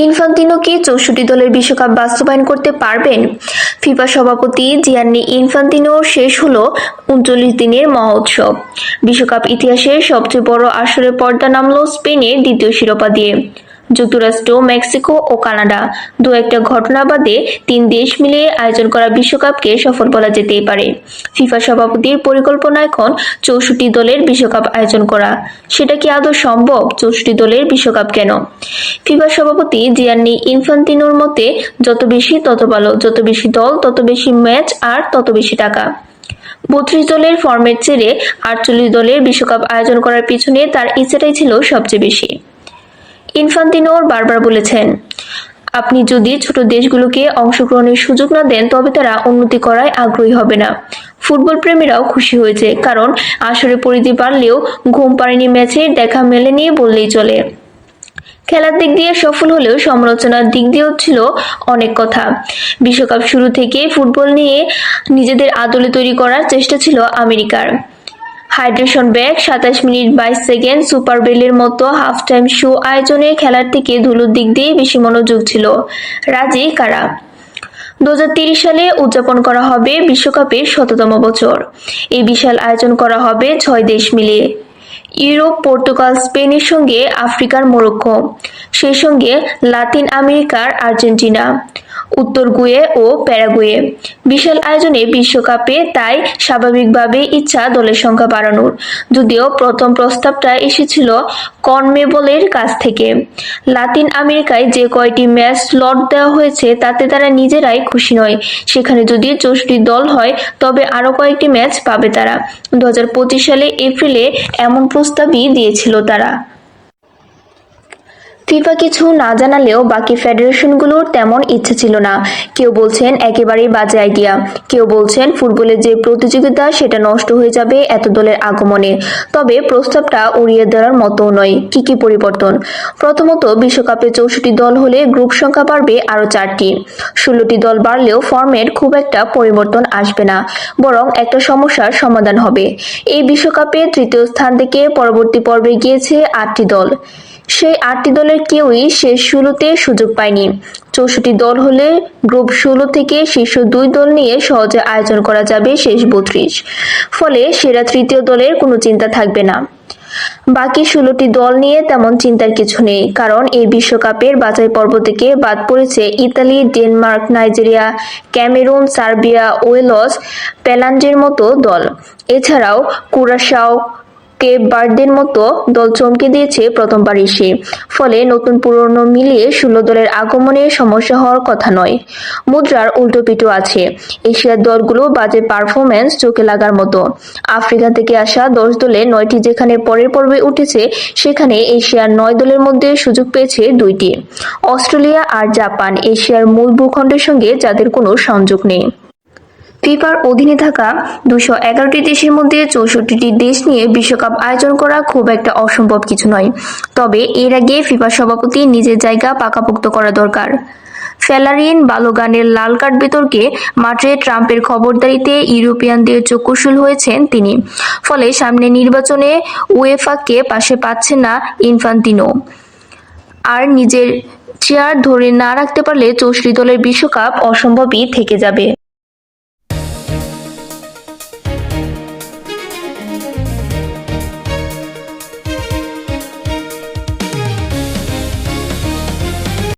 Infantino কি ৬৪ দলের বিশ্বকাপ বাস্তবায়ন করতে পারবেন? ফিফা সভাপতি জিয়ান্নি ইনফান্তিনোর শেষ হলো ৩৯ দিনের মহোৎসব। বিশ্বকাপ ইতিহাসের সবচেয়ে বড় আসরে পর্দা নামল স্পেনের দ্বিতীয় শিরোপা দিয়ে। যুক্তরাষ্ট্র, মেক্সিকো ও কানাডা দু-একটা ঘটনা বাদে ৩ দেশ মিলিয়ে আয়োজন করা বিশ্বকাপকে সফল বলা যেতেই পারে। ফিফা সভাপতির পরিকল্পনা এখন ৬৪ দলের বিশ্বকাপ আয়োজন করা। সেটা কি আদৌ সম্ভব? ৬৪ দলের বিশ্বকাপ কেন? ফিফা সভাপতি জিয়ান্নি ইনফান্তিনোর মতে, যত বেশি তত ভালো, যত বেশি দল তত বেশি ম্যাচ আর তত বেশি টাকা। ৩২ দলের ফরম্যাট ছেড়ে ৪৮ দলের বিশ্বকাপ আয়োজন করার পিছনে তার ইচ্ছাটাই ছিল সবচেয়ে বেশি। ইনফান্তিনোর বারবার বলেছেন, আপনি যদি ছোট দেশগুলোকে অংশগ্রহণের সুযোগ না দেন তবে তারা উন্নতি করায় আগ্রহী হবে না। ফুটবল প্রেমীরাও খুশি হয়েছে, কারণ আসরে পরিধি বাড়লেও ঘুম পাড়েনি ম্যাচের দেখা মেলেনি বললেই চলে। খেলার দিক দিয়ে সফল হলেও সমালোচনার দিক দিয়েও ছিল অনেক কথা। বিশ্বকাপ শুরু থেকে ফুটবল নিয়ে নিজেদের আদলে তৈরি করার চেষ্টা ছিল আমেরিকার। Hydration bag, ২৭ minute ২২ second, super বেলের মতো হাফ টাইম শো আয়োজনে খেলার থেকে ধুলোর দিক দিয়ে বেশি মনোযোগ ছিল। রাজি কারা? ২০৩০ সালে উদযাপন করা হবে বিশ্বকাপের ১০০তম বছর। এই বিশাল আয়োজন করা হবে ৬ দেশ মিলিয়ে। ইউরোপ, পর্তুগাল, স্পেনের সঙ্গে আফ্রিকার মরক্কো, সেই সঙ্গে লাতিন আমেরিকার আর্জেন্টিনা, উত্তরগুয়ে ও প্যারাগুয়ে। বিশাল আয়োজনে বিশ্বকাপে তাই স্বাভাবিকভাবে ইচ্ছা দলের সংখ্যা বাড়ানোর, যদিও প্রথম প্রস্তাবটা এসেছিল কনমেবলের কাছ থেকে। লাতিন আমেরিকায় যে কয়টি ম্যাচ স্লট দেওয়া হয়েছে তাতে তারা নিজেরাই খুশি নয়। সেখানে যদি ৬৪ দল হয় তবে আরও কয়েকটি ম্যাচ পাবে তারা। ২০২৫ সালে এপ্রিলে এমন প্রস্তাবই দিয়েছিল তারা। ফিফা কিছু না জানালেও বাকি ফেডারেশনগুলোর তেমন ইচ্ছে ছিল না। কেউ বলছেন একেবারেই বাজে আইডিয়া, কেউ বলছেন ফুটবলের যে প্রতিযোগিতা সেটা নষ্ট হয়ে যাবে এত দলের আগমনে। তবে প্রস্তাবটা উড়িয়ে দেওয়ার মতো নয়। কি কি পরিবর্তন? প্রথমত, বিশ্বকাপে ৬৪ দল হলে গ্রুপ সংখ্যা বাড়বে আরও ৪টি। ১৬টি দল বাড়লেও ফর্মের খুব একটা পরিবর্তন আসবে না, বরং একটা সমস্যার সমাধান হবে। এই বিশ্বকাপে তৃতীয় স্থান থেকে পরবর্তী পর্বে গিয়েছে ৮টি দল। সেই ৮টি দলের কেউই শেষ ১৬তে সুযোগ পায়নি। ৬৪ দল হলে গ্রুপ ১৬ থেকে শীর্ষ ২ দল নিয়ে সহজে আয়োজন করা যাবে শেষ ৩২। ফলে সেরা তৃতীয় দলের কোনো চিন্তা থাকবে না। বাকি ১৬টি দল নিয়ে তেমন চিন্তার কিছু নেই, কারণ এই বিশ্বকাপের বাছাই পর্ব থেকে বাদ পড়েছে Italy, Denmark, Nigeria, Cameroon, Serbia, Wales, পোল্যান্ডের মতো দল। এছাড়াও কুরাশাও, কেপ ভার্দের মতো দল চমকে দিয়েছে প্রথমবার এসে। ফলে নতুন পুরনো মিলিয়ে ১৬ দলের আগমনে সমস্যা হওয়ার কথা নয়। মুদ্রার উল্টোপিঠও আছে। এশিয়ার দলগুলো বাজে পারফরম্যান্স চোখে লাগার মতো। আফ্রিকা থেকে আসা ১০ দলে ৯টি যেখানে পরের পর্বে উঠেছে, সেখানে এশিয়ার ৯ দলের মধ্যে সুযোগ পেয়েছে ২টি। অস্ট্রেলিয়া আর জাপান এশিয়ার মূল ভূখণ্ডের সঙ্গে যাদের কোনো সংযোগ নেই। ফিফার অধীনে থাকা ২১১টি দেশের মধ্যে ৬৪টি দেশ নিয়ে বিশ্বকাপ আয়োজন করা খুব একটা অসম্ভব কিছু নয়। তবে এর আগে ফিফা সভাপতি নিজের জায়গা পাকাপোক্ত করা দরকার। ফেলারিন বালোগানের লাল কার্ড বিতর্কে মাঠে ট্রাম্পের খবরদারিতে ইউরোপিয়ানদের চক্ষুশূল হয়েছেন তিনি। ফলে সামনে নির্বাচনে উয়েফাকে পাশে পাচ্ছেন না ইনফান্তিনো। আর নিজের চেয়ার ধরে না রাখতে পারলে ৬৪ দলের বিশ্বকাপ অসম্ভবই থেকে যাবে।